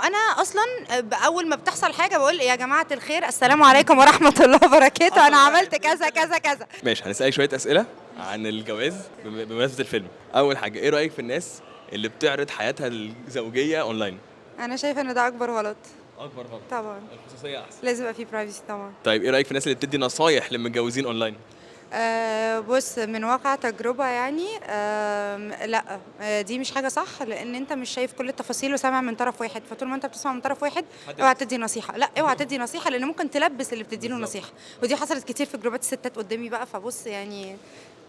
انا اصلا اول ما بتحصل حاجه بقول يا جماعه الخير السلام عليكم ورحمه الله وبركاته، انا عملت كذا كذا كذا. ماشي، هنسألك شوية أسئلة عن الجواز بمناسبة الفيلم. أول حاجة، إيه رأيك في الناس اللي بتعرض حياتها الزوجية أونلاين؟ انا شايفه ان ده اكبر غلط. أكبر غلط. طبعا الخصوصية أحسن. لازم يبقى فيه برايفسي طبعا. طيب إيه رأيك في الناس اللي بتدي نصايح للمتجوزين أونلاين؟ بص، من واقع تجربة يعني لا، دي مش حاجة صح، لأن أنت مش شايف كل التفاصيل وسامع من طرف واحد، فطول ما أنت بتسمع من طرف واحد اوعى تدي نصيحة، لا اوعى تدي نصيحة، لأن ممكن تلبس اللي بتديله نصيحة، ودي حصلت كتير في جروبات الستات قدامي بقى، فبص يعني.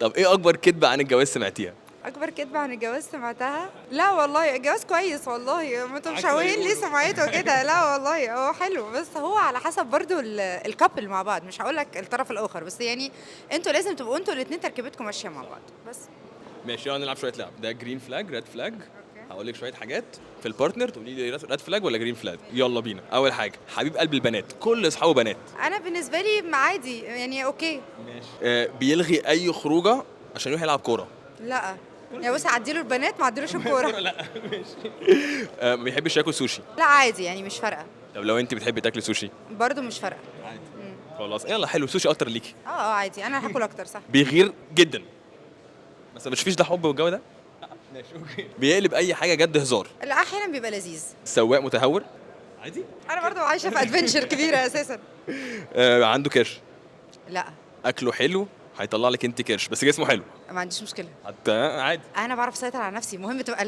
طب إيه أكبر كذبة عن الجواز سمعتيها؟ أكبر كدبة عن الجواز سمعتها؟ لا والله الجواز كويس والله، ما انتوا مشوهين ليه سمعته كده؟ لا والله هو حلو، بس هو على حسب برضو الكابل مع بعض، مش هقول لك الطرف الآخر، بس يعني انتوا لازم تبقوا انتوا الاتنين تركيبتكم ماشية مع بعض بس. ماشي، يلا نلعب شوية لعب. ده جرين فلاج ريد فلاج. هقول لك شوية حاجات في البارتنر تقولي لي ريد فلاج ولا جرين فلاج. يلا بينا. أول حاجة، حبيب قلب البنات، كل أصحابه بنات. أنا بالنسبة لي عادي يعني أوكي. ماشي. بيلغي أي خروجة عشان يروح يلعب كورة. لا يا بص، عديله البنات ما عديلوش الكورة. لا ماشي. ما بيحبش ياكل سوشي. لا عادي يعني مش فارقة. طب لو انت بتحبي تاكلي سوشي؟ برضو مش فارقة. عادي. خلاص يلا، حلو، سوشي اكتر ليكي. عادي، أنا هاكل أكتر صح. بيغير جدا بس ما بتشوفيش ده حب والجو ده. ماشي اوكي. بيقلب اي حاجه جد هزار. لا أحيانا بيبقى لذيذ. سواق متهور. عادي. أنا برضو عايشة في أدفنشر كبيرة أساسا. عنده كرش. لا اكله حلو، هيطلع لك انت كرش بس جسمه حلو. ما عنديش مشكلة. حتى عادي. انا بعرف اسيطر على نفسي، مهم تبقى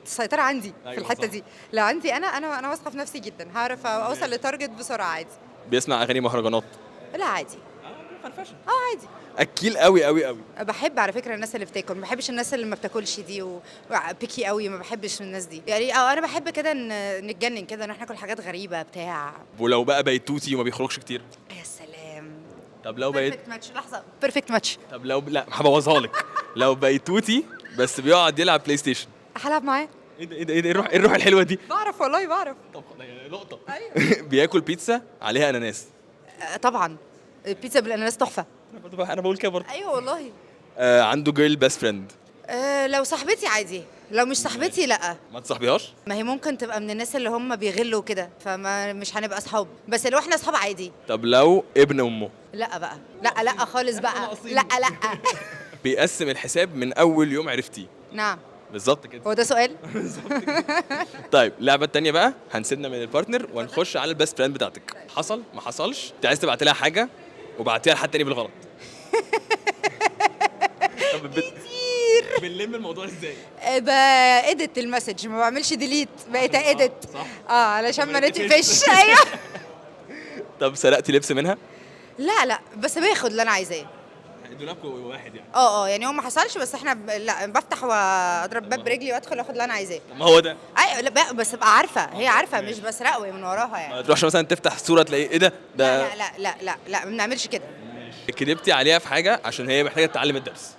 السيطره عندي في أيوة الحته صح. دي. لو عندي انا واثقه في نفسي جدا، هعرف اوصل لتارجت بسرعه عادي. بيسمع اغاني مهرجانات. لا عادي. فرفشه. عادي. اكيل قوي قوي قوي. بحب على فكره الناس اللي بتاكل، ما بحبش الناس اللي ما بتاكلش دي وبيكي قوي، ما بحبش الناس دي يعني. انا بحب كده نتجنن كده، ان احنا ناكل حاجات غريبه بتاع. ولو بقى بيتوتي وما بيخرجش كتير. يا سلام. طب لو بقيت. بيرفكت ماتش، لحظه، بيرفكت ماتش. طب لو لا، هبوظها لك. لو بيتوتي بس بيقعد يلعب بلاي ستيشن. هلعب معاه. ايه ده ايه ده ايه ده، الروح الحلوه دي. بعرف والله بعرف. طب لقطه. ايوه. بياكل بيتزا عليها اناناس. طبعا البيتزا بالاناناس تحفه. انا بقول كده برضه. ايوه والله. عنده جيرل بيست فريند. لو صاحبتي عادي، لو مش صاحبتي لا. ما تصاحبيهاش. ما هي ممكن تبقى من الناس اللي هم بيغلوا كده، فما مش هنبقى اصحاب، بس لو احنا اصحاب عادي. طب لو ابن امه. لا بقى، لا خالص بقى، لا. بيقسم الحساب من اول يوم عرفتيه. نعم. بالظبط كده. هو ده سؤال؟ طيب اللعبه التانيه بقى، هنسيبنا من البارتنر ونخش على البيست فريند بتاعتك. حصل ما حصلش، انت عايز تبعت لها حاجه وبعتيها لحد تاني بالغلط. طب كتير. بنلم الموضوع ازاي؟ بإيديت المسج، ما بعملش ديليت، بقيت إيديت. صح. علشان ما نتقفش. ايوه. طب سرقتي لبس منها؟ لا بس باخد اللي انا عايزاه. دولابكم واحد يعني. يعني هو ما حصلش، بس احنا لا بفتح واضرب باب برجلي وادخل اخد اللي انا عايزاه. ما هو ده. ايوه لا بس ابقى عارفه، هي عارفه، مش بسرقه من وراها يعني. ما تروحش مثلا تفتح صوره تلاقي ايه ده لا ما بنعملش كده. كدبتي عليها في حاجه عشان هي محتاجه تتعلم الدرس.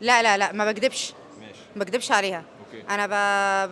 لا ما بكدبش. ماشي. ما بكدبش عليها. اوكي. انا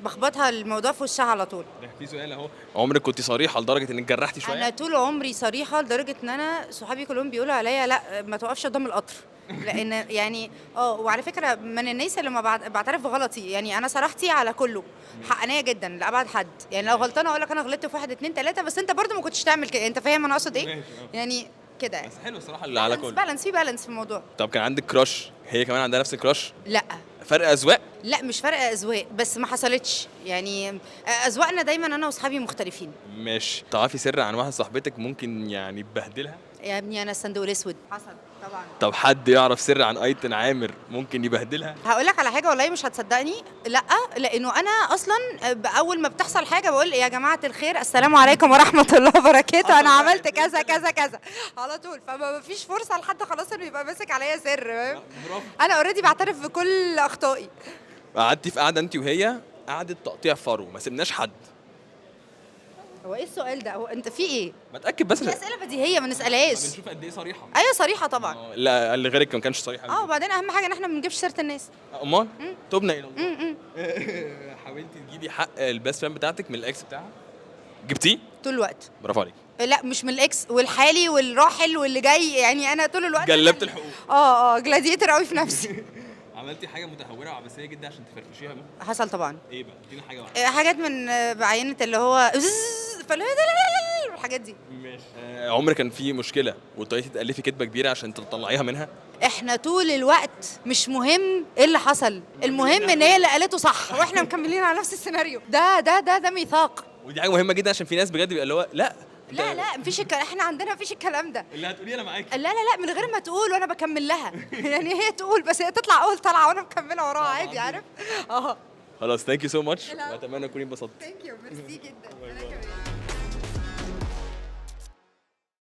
بخبطها الموضوع في وشها على طول. في سؤال اهو، عمرك كنت صريحه لدرجه انك جرحتي شويه؟ انا طول عمري صريحه لدرجه ان انا صحابي كلهم بيقولوا عليا لا ما توقفش قدام القطر. لان يعني وعلى فكره من الناس اللي ما بعترف بغلطي، يعني انا صراحتي على كله حقانيه جدا لابعد حد، يعني لو غلطانه اقول لك انا غلطت في 1 2 3، بس انت برضو ما كنتش تعمل كده، انت فاهم انا اقصد ايه؟ ماشي. يعني كده بس حلو الصراحه اللي على كله. بالانس في الموضوع. طب كان عندك كراش هي كمان عندها نفس الكراش؟ لا فرق اذواق؟ لا مش فرق اذواق، بس ما حصلتش يعني. اذواقنا دايما انا واصحابي مختلفين. ماشي. تعرفي سر عن واحده صاحبتك ممكن يعني تبهدلها؟ يا ابني انا الصندوق الاسود حصل طبعا. طب حد يعرف سر عن ايتن عامر ممكن يبهدلها؟ هقول لك على حاجه والله مش هتصدقني، لا لانه انا اصلا اول ما بتحصل حاجه بقول يا جماعه الخير السلام عليكم ورحمه الله وبركاته، انا عملت كذا كذا كذا على طول، فما فيش فرصه لحد خلاص انه يبقى ماسك عليا سر، فاهم؟ انا اوريدي بعترف بكل اخطائي. قعدتي في قعده انت وهي قعدت تقطيع فرو، ما سيبناش حد. هو ايه السؤال ده؟ هو انت في ايه؟ بتاكد بس. دي اسئله بديهيه ما نسالهاش. بنشوف قد ايه صريحه. ايوه صريحه طبعا. لا اللي غيرك ما كانش صريح. وبعدين اهم حاجه ان احنا ما بنجيبش سيره الناس. امال تبنا الى الله. حاولتي تجيبي حق البيست فريند بتاعتك من الاكس بتاعها؟ جبتيه؟ طول الوقت. برافو عليك. لا مش من الاكس، والحالي والراحل واللي جاي، يعني انا طول الوقت جلبت الحقوق. جلاديتر قوي في نفسي. عملتي حاجه متهوره وعبثيه جدا عشان تفرفشيها؟ حصل طبعا. ايه بقى؟ ادينا حاجه واحده. حاجات من بعينة اللي هو فاللي هو الحاجات دي. ماشي. عمر كان في مشكله واضطريتي تالفي كدبه كبيره عشان تطلعيها منها؟ احنا طول الوقت مش مهم ايه اللي حصل، المهم ان هي اللي قالته صح واحنا مكملين على نفس السيناريو. ده ميثاق. ودي حاجه مهمه جدا عشان في ناس بجد بيبقى اللي هو لا لا مفيش احنا عندنا مفيش الكلام ده. اللي هتقوليه انا معاكي. لا من غير ما تقول وانا بكمل لها. يعني هي تقول بس هي تطلع اول طلعه وانا مكمله وراها عادي، عارف. خلاص ثانك يو سو ماتش، لا. واتمنى تكوني انبسطتي. ثانك يو، ميرسي جدا.